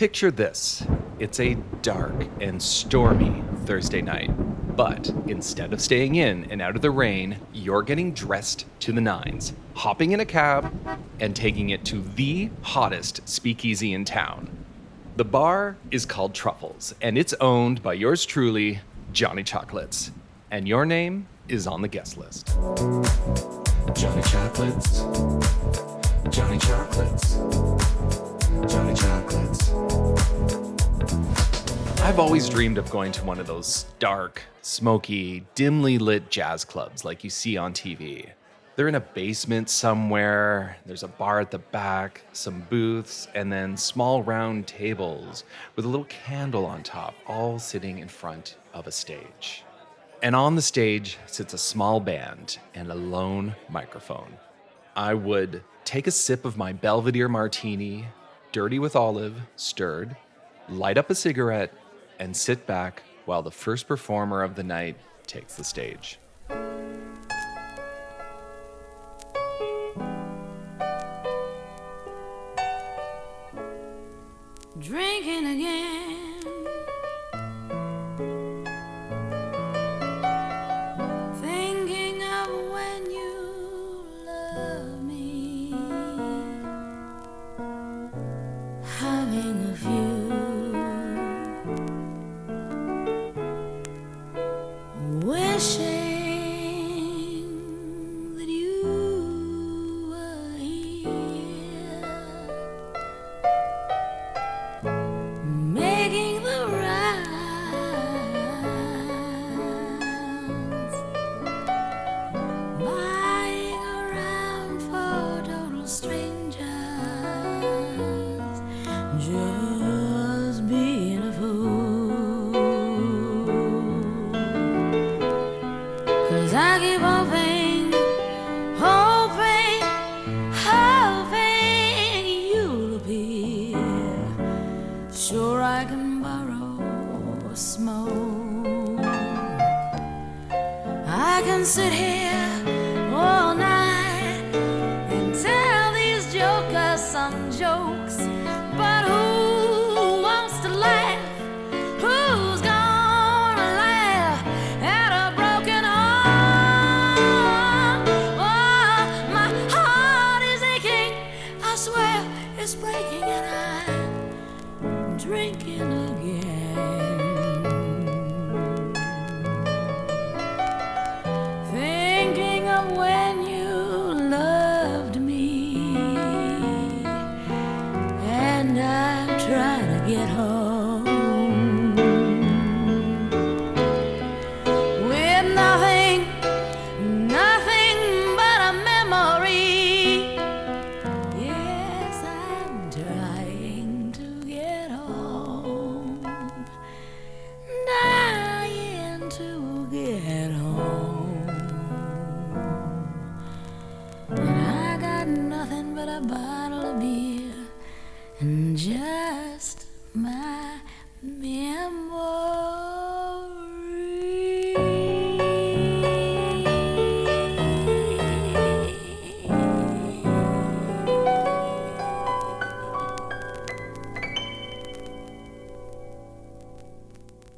Picture this. It's a dark and stormy Thursday night. But instead of staying in and out of the rain, you're getting dressed to the nines, hopping in a cab, and taking it to the hottest speakeasy in town. The bar is called Truffles, and it's owned by yours truly, Johnny Chocolates. And your name is on the guest list. Johnny Chocolates. Johnny Chocolates. Johnny Chocolates. I've always dreamed of going to one of those dark, smoky, dimly lit jazz clubs like you see on TV. They're in a basement somewhere, there's a bar at the back, some booths, and then small round tables with a little candle on top, all sitting in front of a stage. And on the stage sits a small band and a lone microphone. I would take a sip of my Belvedere martini, dirty with olive, stirred, light up a cigarette, and sit back while the first performer of the night takes the stage. Drinking again. Thinking of when you loved me. Having a few. Wishing that you were here. Making the rounds, buying around for total strangers, just being a fool. 'Cause I keep hoping, hoping you'll appear. Sure, I can borrow a smoke. I can sit here all night and tell these jokers some jokes. But who wants to laugh? Who's gonna laugh at a broken heart? Oh, my heart is aching. I swear it's breaking, and I'm drinking again. Thinking of when you loved me, and I'm trying to get home with nothing but a memory. Yes, I'm trying to get home, dying to get home. And I got nothing but a bottle of beer and just my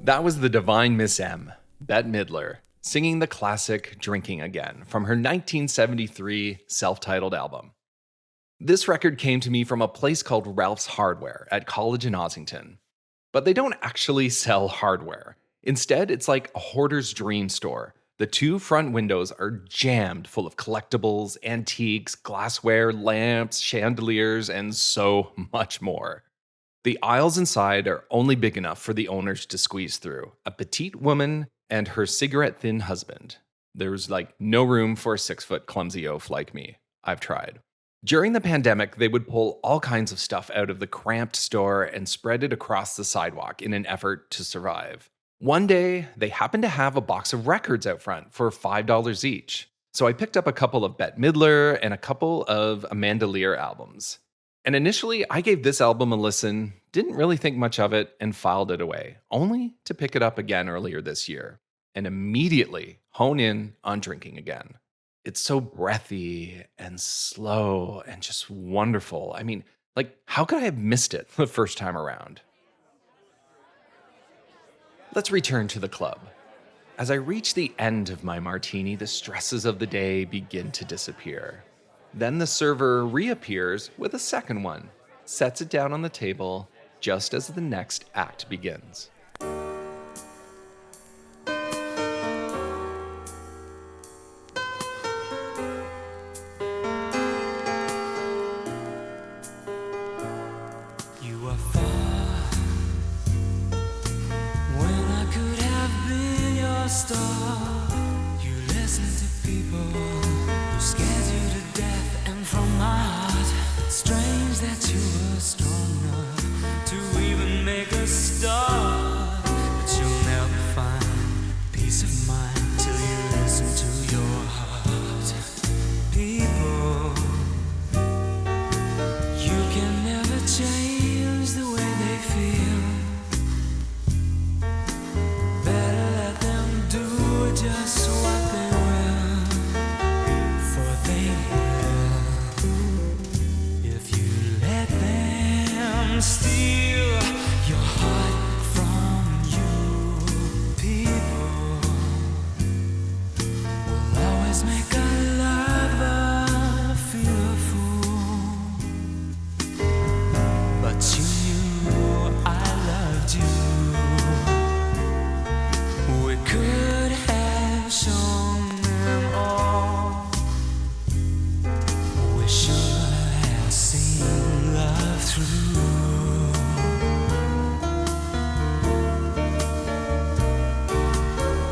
That was the divine Miss M, Bette Midler, singing the classic Drinking Again from her 1973 self-titled album. This record came to me from a place called Ralph's Hardware at college in Ossington. But they don't actually sell hardware. Instead, it's like a hoarder's dream store. The two front windows are jammed full of collectibles, antiques, glassware, lamps, chandeliers, and so much more. The aisles inside are only big enough for the owners to squeeze through, a petite woman and her cigarette-thin husband. There's like no room for a 6-foot clumsy oaf like me. I've tried. During the pandemic, they would pull all kinds of stuff out of the cramped store and spread it across the sidewalk in an effort to survive. One day, they happened to have a box of records out front for $5 each. So I picked up a couple of Bette Midler and a couple of Amanda Lear albums. And initially, I gave this album a listen, didn't really think much of it, and filed it away, only to pick it up again earlier this year, and immediately hone in on Drinking Again. It's so breathy and slow and just wonderful. I mean, Like, how could I have missed it the first time around? Let's return to the club. As I reach the end of my martini, the stresses of the day begin to disappear. Then the server reappears with a second one, sets it down on the table just as the next act begins. You are far when I could have been your star. You listen to people who scared you to death, and from my heart, strange that you were strong enough to even make a start. But you'll never find peace of mind till you listen to your heart. People, you can never change the way they feel. Better let them do just what they will, for they will. If you let them steal your heart from you, people will always make a lover feel a fool. But you knew I loved you. We could have shown them all. We should have seen love through.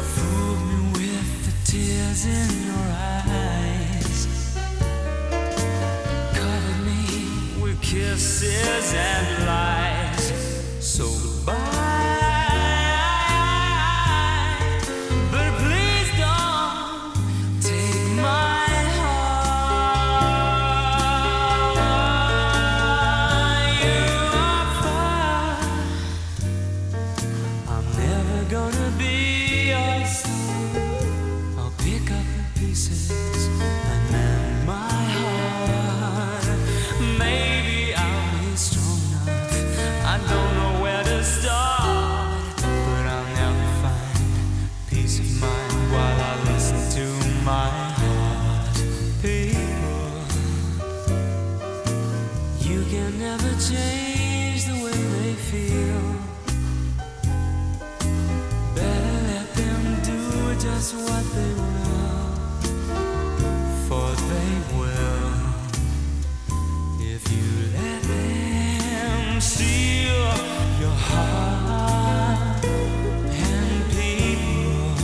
Fooled me with the tears in your eyes. Covered me with kisses and lies. So goodbye, but please don't take my heart. You are far. I'm never gonna be your son. I'll pick up the pieces and mend my heart. Maybe I'll be strong enough. I don't know where to start, but I'll never find peace of mind while I listen to my heart. People, you can never change the way they feel. Better let them do just what they will, for they will. If you let them steal your heart, and people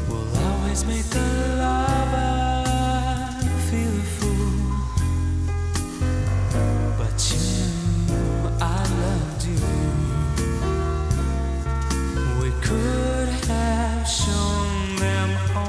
will always make a lover feel a fool. But you knew I loved you. We could have shown them all.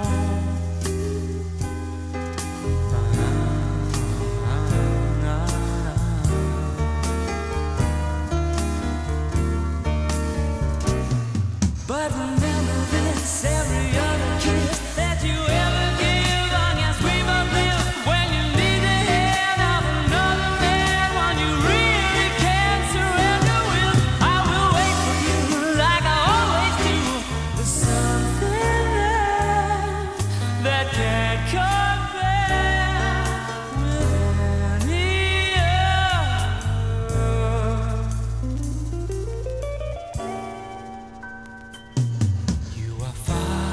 But remember this, every other kiss that you ever give, I guess we both live when you need the hand of another man, one you really can't surrender with. I will wait for you like I always do. There's something there that can't compare with any other. You are far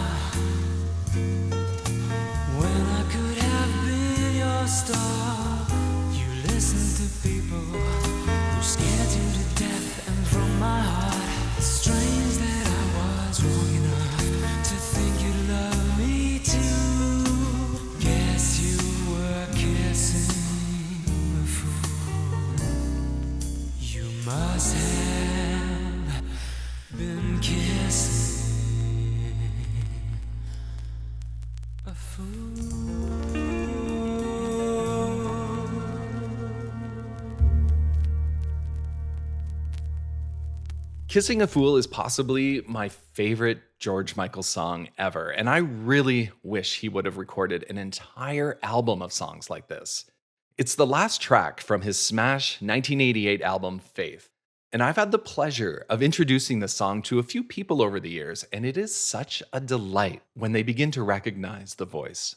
when I could have been your star. You listen to people who scared you to death, and from my heart, strange that I was wrong enough to think you'd love me too. Guess you were kissing a fool. You must have been kissing a fool. Kissing a Fool is possibly my favorite George Michael song ever, and I really wish he would have recorded an entire album of songs like this. It's the last track from his smash 1988 album, Faith. And I've had the pleasure of introducing the song to a few people over the years, and it is such a delight when they begin to recognize the voice.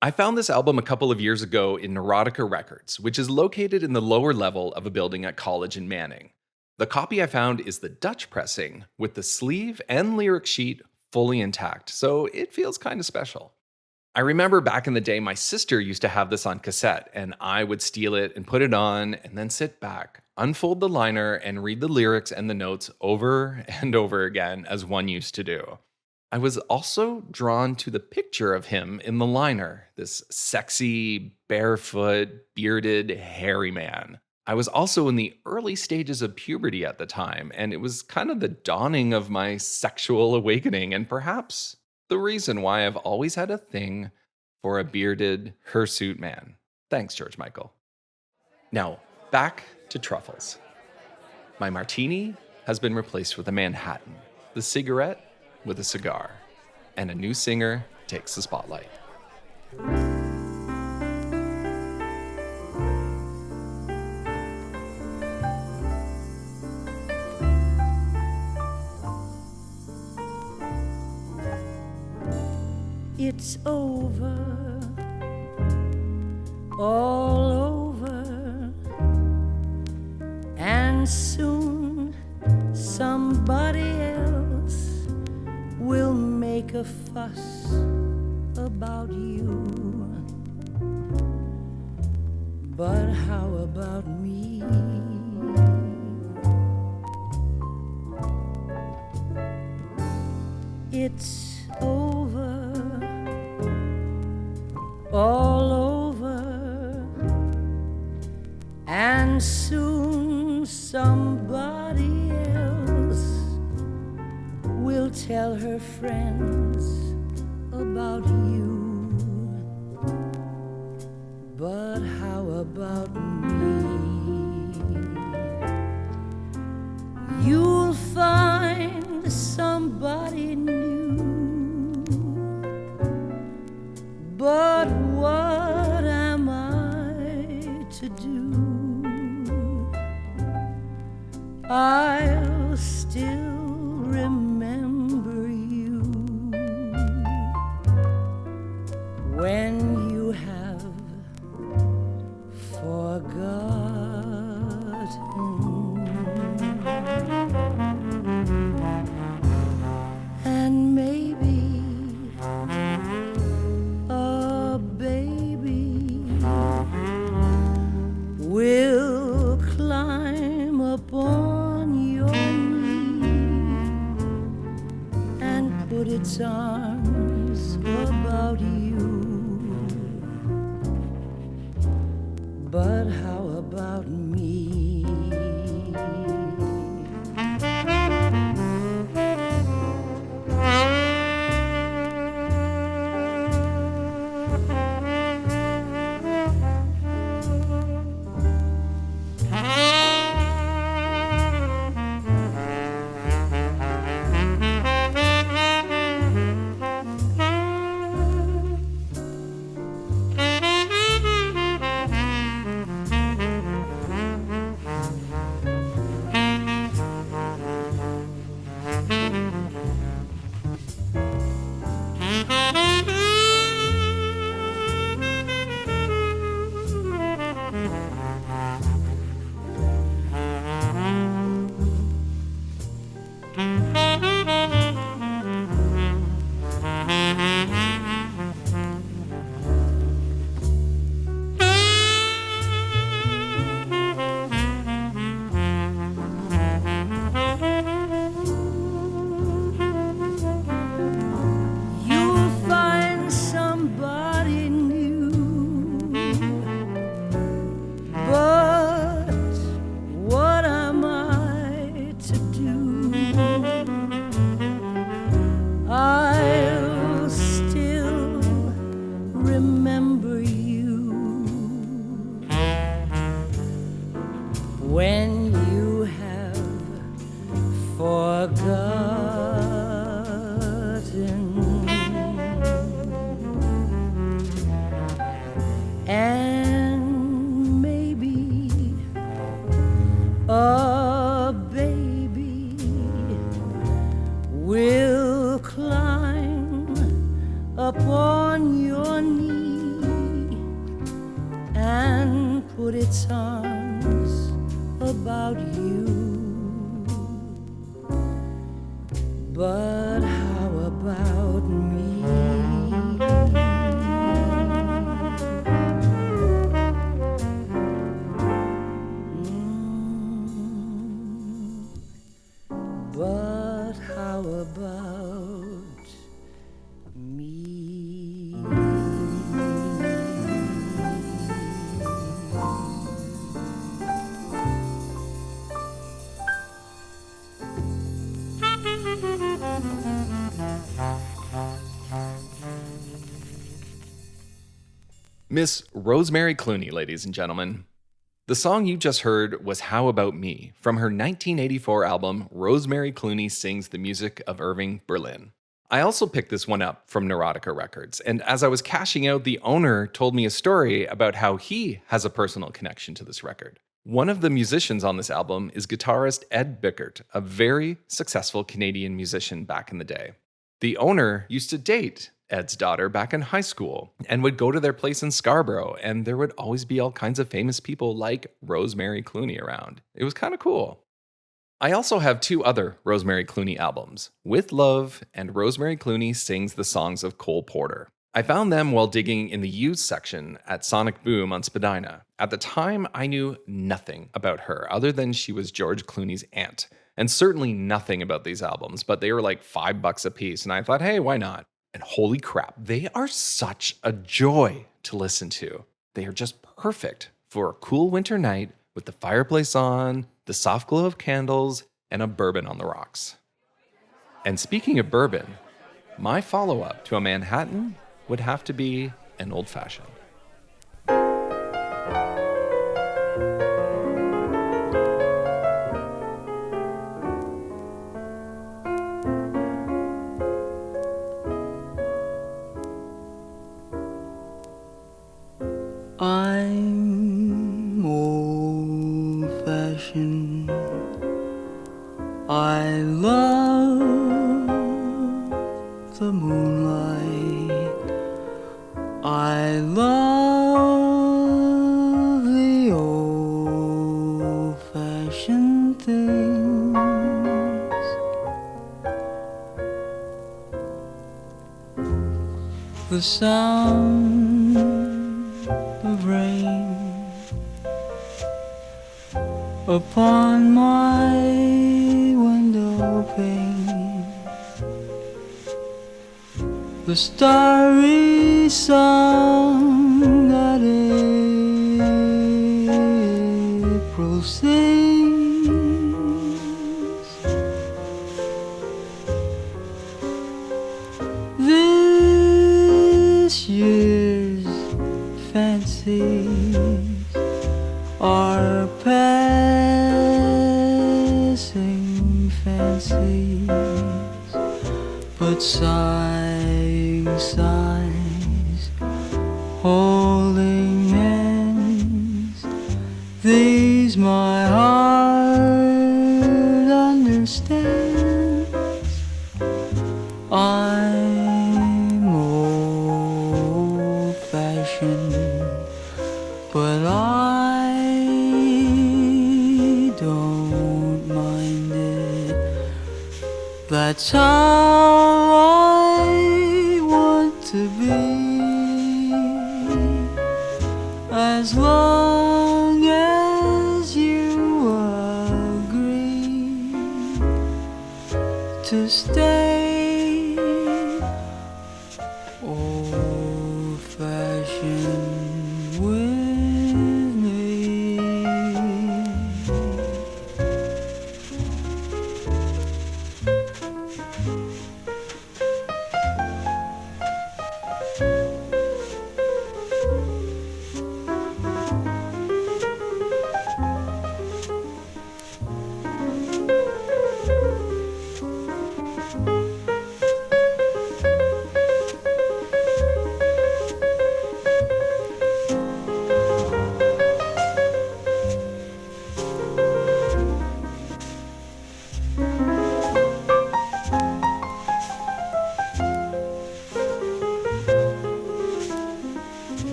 I found this album a couple of years ago in Neurotica Records, which is located in the lower level of a building at College in Manning. The copy I found is the Dutch pressing, with the sleeve and lyric sheet fully intact, so it feels kind of special. I remember back in the day, my sister used to have this on cassette, and I would steal it and put it on, and then sit back, unfold the liner, and read the lyrics and the notes over and over again, as one used to do. I was also drawn to the picture of him in the liner, this sexy, barefoot, bearded, hairy man. I was also in the early stages of puberty at the time, and it was kind of the dawning of my sexual awakening, and perhaps the reason why I've always had a thing for a bearded, hirsute man. Thanks, George Michael. Now, back to truffles. My martini has been replaced with a Manhattan, the cigarette with a cigar, and a new singer takes the spotlight. It's over, all over, and soon somebody else will make a fuss about you. But how about me? It's over, all over, and soon somebody else will tell her friends about you. But how about me? You'll find somebody new. But what am I to do? I'll still remember you when you have forgotten. And maybe a baby will climb upon your knee and put its arms about you. But how about me? When you have forgotten, and a baby will climb upon your knee and put its arms about you. But how about me? But how about me? Miss Rosemary Clooney, ladies and gentlemen. The song you just heard was How About Me from her 1984 album Rosemary Clooney Sings the Music of Irving Berlin. I also picked this one up from Neurotica Records, and as I was cashing out, the owner told me a story about how he has a personal connection to this record. One of the musicians on this album is guitarist Ed Bickert, a very successful Canadian musician back in the day. The owner used to date Ed's daughter back in high school and would go to their place in Scarborough, and there would always be all kinds of famous people like Rosemary Clooney around. It was kind of cool. I also have two other Rosemary Clooney albums, With Love and Rosemary Clooney Sings the Songs of Cole Porter. I found them while digging in the used section at Sonic Boom on Spadina. At the time, I knew nothing about her other than she was George Clooney's aunt, and certainly nothing about these albums, but they were like $5 a piece, and I thought, hey, why not? And holy crap, they are such a joy to listen to. They are just perfect for a cool winter night with the fireplace on, the soft glow of candles, and a bourbon on the rocks. And speaking of bourbon, my follow-up to a Manhattan would have to be an old-fashioned. I'm old-fashioned. I love the moonlight. I love the old-fashioned things. The sound of rain upon my window pane, the starry song that April sings, this year's fancies are passing fancies, but sighing sighs, holding hands, these my heart understands. I'm old-fashioned, but I don't mind it. That's how I want to be, as long as you agree to stay. Old-fashioned with me.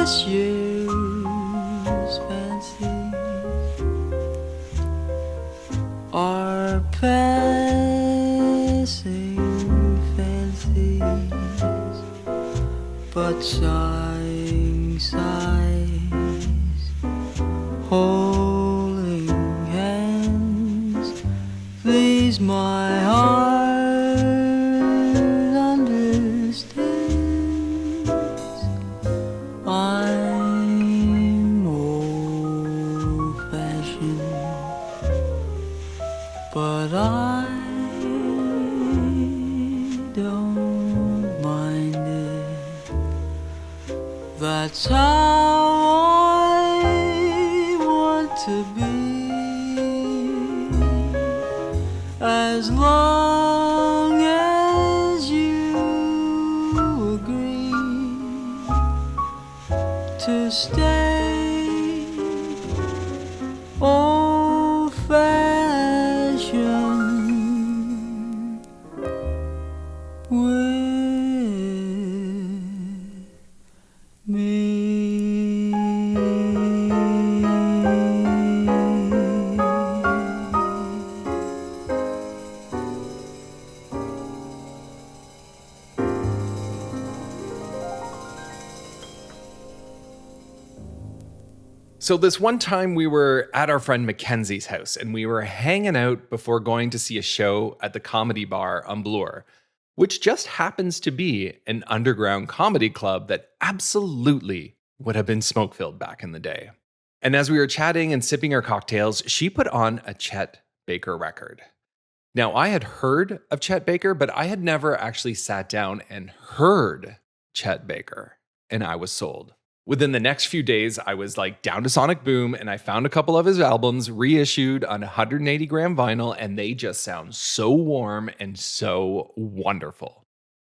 this year's fancies are passing fancies, but sighing sighs, holding hands, please my heart understands. I'm old-fashioned, but I don't mind it. That's how I want to be, as long as you agree to stay old-fashioned with me. So this one time we were at our friend Mackenzie's house and we were hanging out before going to see a show at the Comedy Bar on Bloor, which just happens to be an underground comedy club that absolutely would have been smoke-filled back in the day. And as we were chatting and sipping our cocktails, she put on a Chet Baker record. Now, I had heard of Chet Baker, but I had never actually sat down and heard Chet Baker, and I was sold. Within the next few days, I was like down to Sonic Boom and I found a couple of his albums reissued on 180 gram vinyl, and they just sound so warm and so wonderful.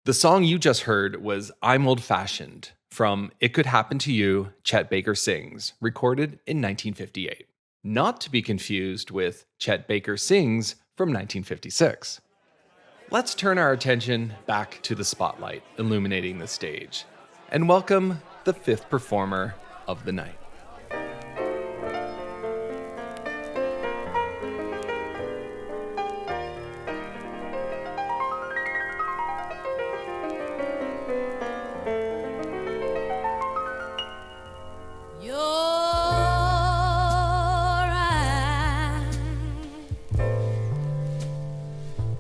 The song you just heard was I'm Old Fashioned from It Could Happen to You, Chet Baker Sings, recorded in 1958. Not to be confused with Chet Baker Sings from 1956. Let's turn our attention back to the spotlight illuminating the stage and welcome the fifth performer of the night. Your eyes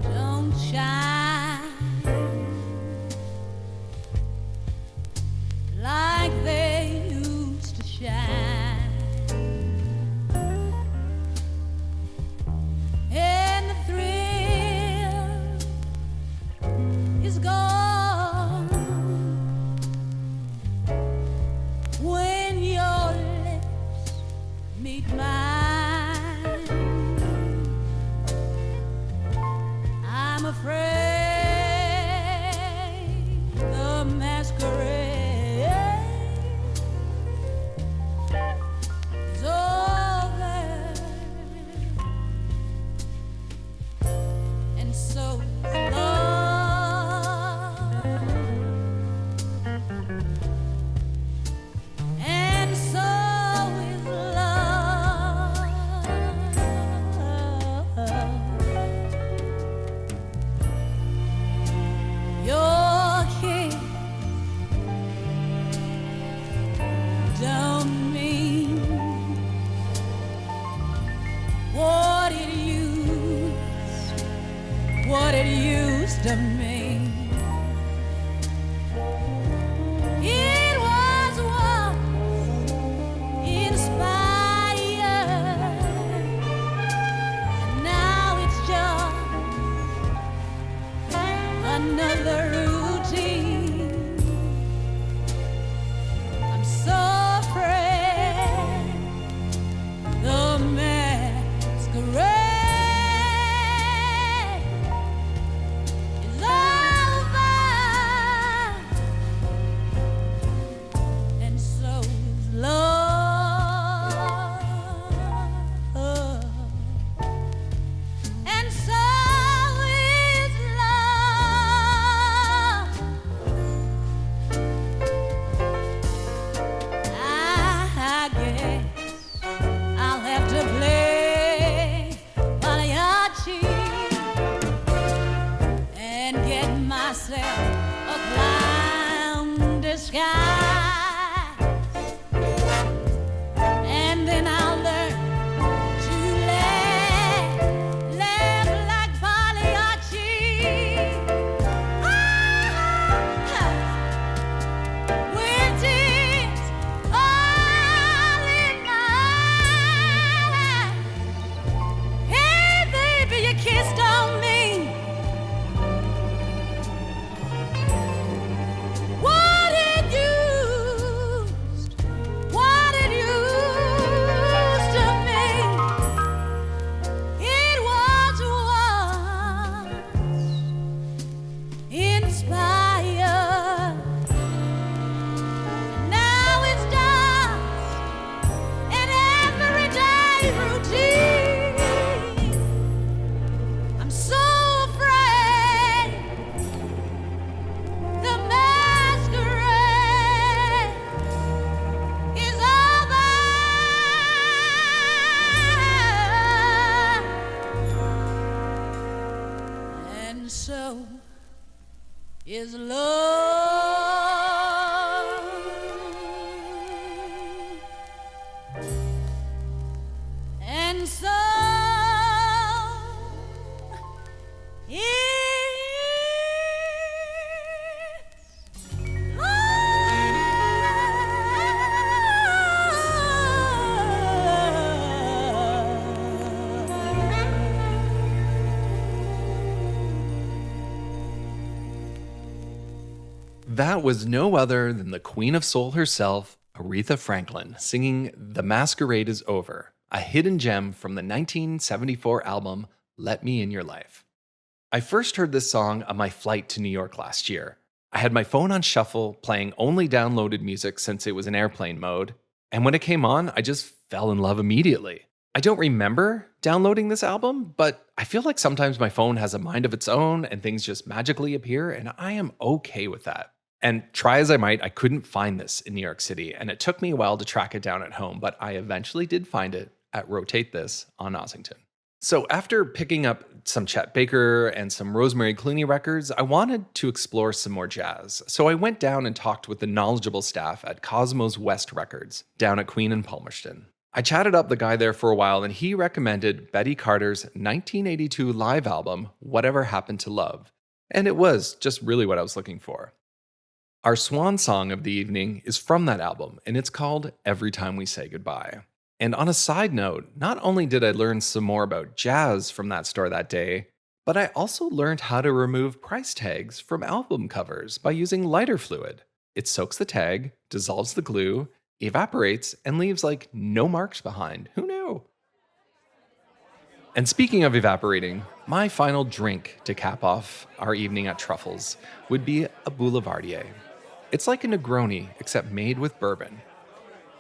don't shine like they used to shine, and the thrill is gone when your lips meet mine. I'm afraid the masquerade is over, and so is love, and so is love. Your kiss don't mean what it used to mean. It was once inspired, and now it's just another routine. I'm so afraid the masquerade is over. myself a clown disguise, and then I'll learn to laugh like Pagliacci. With tears all in my eyes. Hey, baby, you kissed on me. What it used to mean. It was once inspired. Now it's dust and everyday routine. I'm so afraid the masquerade is over, and so is love. And so it's That was no other than the Queen of Soul herself, Aretha Franklin, singing The Masquerade is Over, a hidden gem from the 1974 album Let Me In Your Life. I first heard this song on my flight to New York last year. I had my phone on shuffle, playing only downloaded music since it was in airplane mode, and when it came on, I just fell in love immediately. I don't remember downloading this album, but I feel like sometimes my phone has a mind of its own and things just magically appear, and I am okay with that. And try as I might, I couldn't find this in New York City, and it took me a while to track it down at home, but I eventually did find it at Rotate This on Ossington. So after picking up some Chet Baker and some Rosemary Clooney records, I wanted to explore some more jazz. So I went down and talked with the knowledgeable staff at Cosmos West Records down at Queen and Palmerston. I chatted up the guy there for a while, and he recommended Betty Carter's 1982 live album, Whatever Happened to Love. And it was just really what I was looking for. Our swan song of the evening is from that album, and it's called Every Time We Say Goodbye. And on a side note, not only did I learn some more about jazz from that store that day, but I also learned how to remove price tags from album covers by using lighter fluid. It soaks the tag, dissolves the glue, evaporates, and leaves like no marks behind. Who knew? And speaking of evaporating, my final drink to cap off our evening at Truffles would be a Boulevardier. It's like a Negroni, except made with bourbon.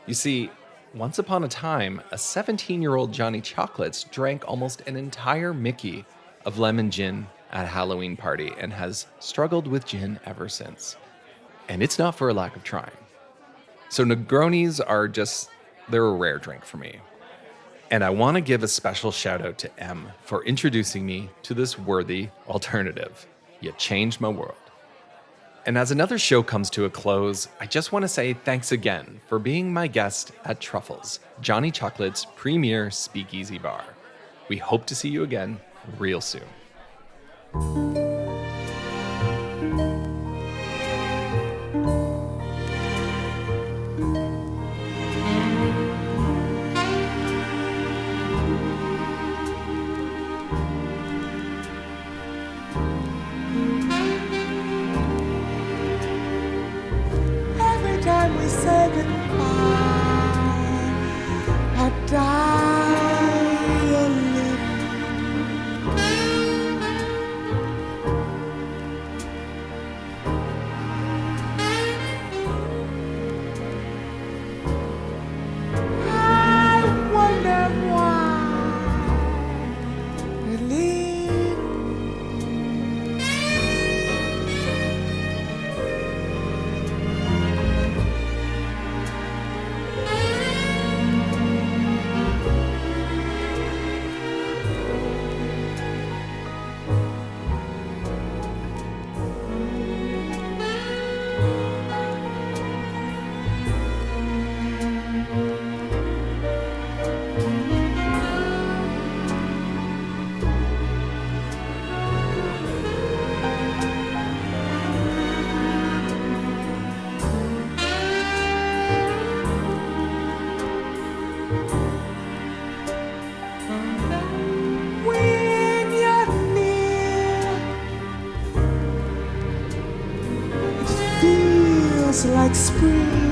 You see, once upon a time, a 17-year-old Johnny Chocolates drank almost an entire Mickey of lemon gin at a Halloween party and has struggled with gin ever since. And it's not for a lack of trying. So Negronis are they're a rare drink for me. And I want to give a special shout out to Em for introducing me to this worthy alternative. You changed my world. And as another show comes to a close, I just want to say thanks again for being my guest at Truffles, Johnny Chocolate's premier speakeasy bar. We hope to see you again real soon. Every time we say goodbye, I die a little. feels like spring.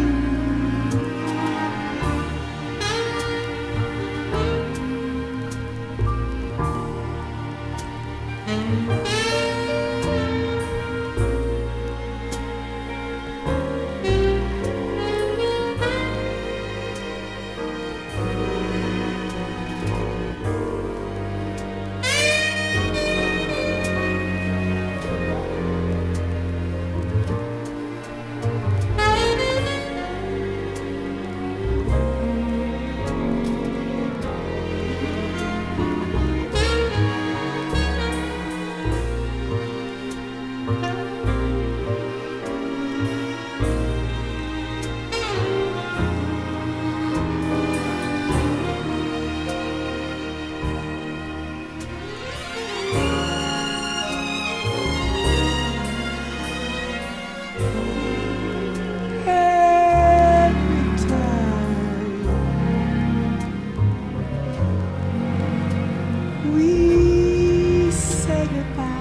We say goodbye.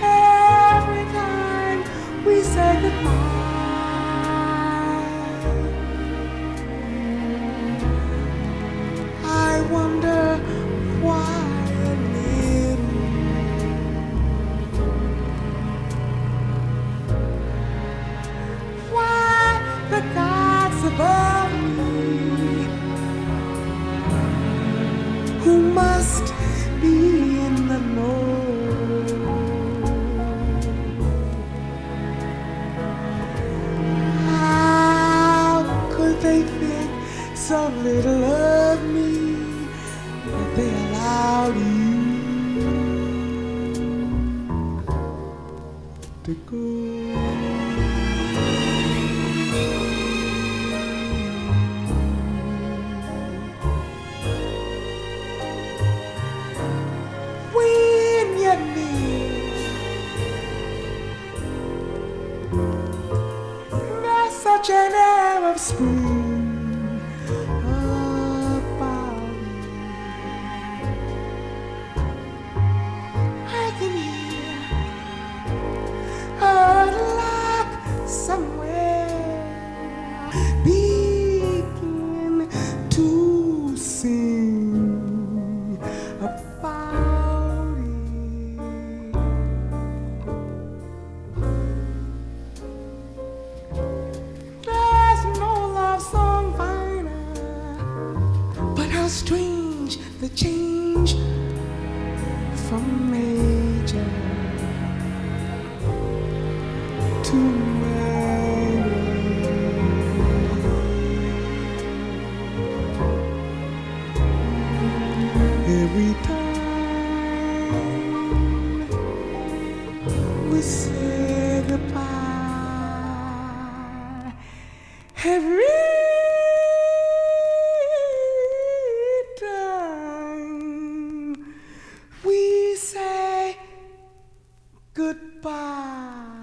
Every time we say goodbye, I wonder why a little. Why the gods above me, who must be in the know, how could they think so little of me that they allowed you to go? When you're near, there's such an air of spring about you. I can hear a lark somewhere begin to sing about it. There's no love song finer, but how strange the change from major to minor. Every time we say goodbye, every time we say goodbye.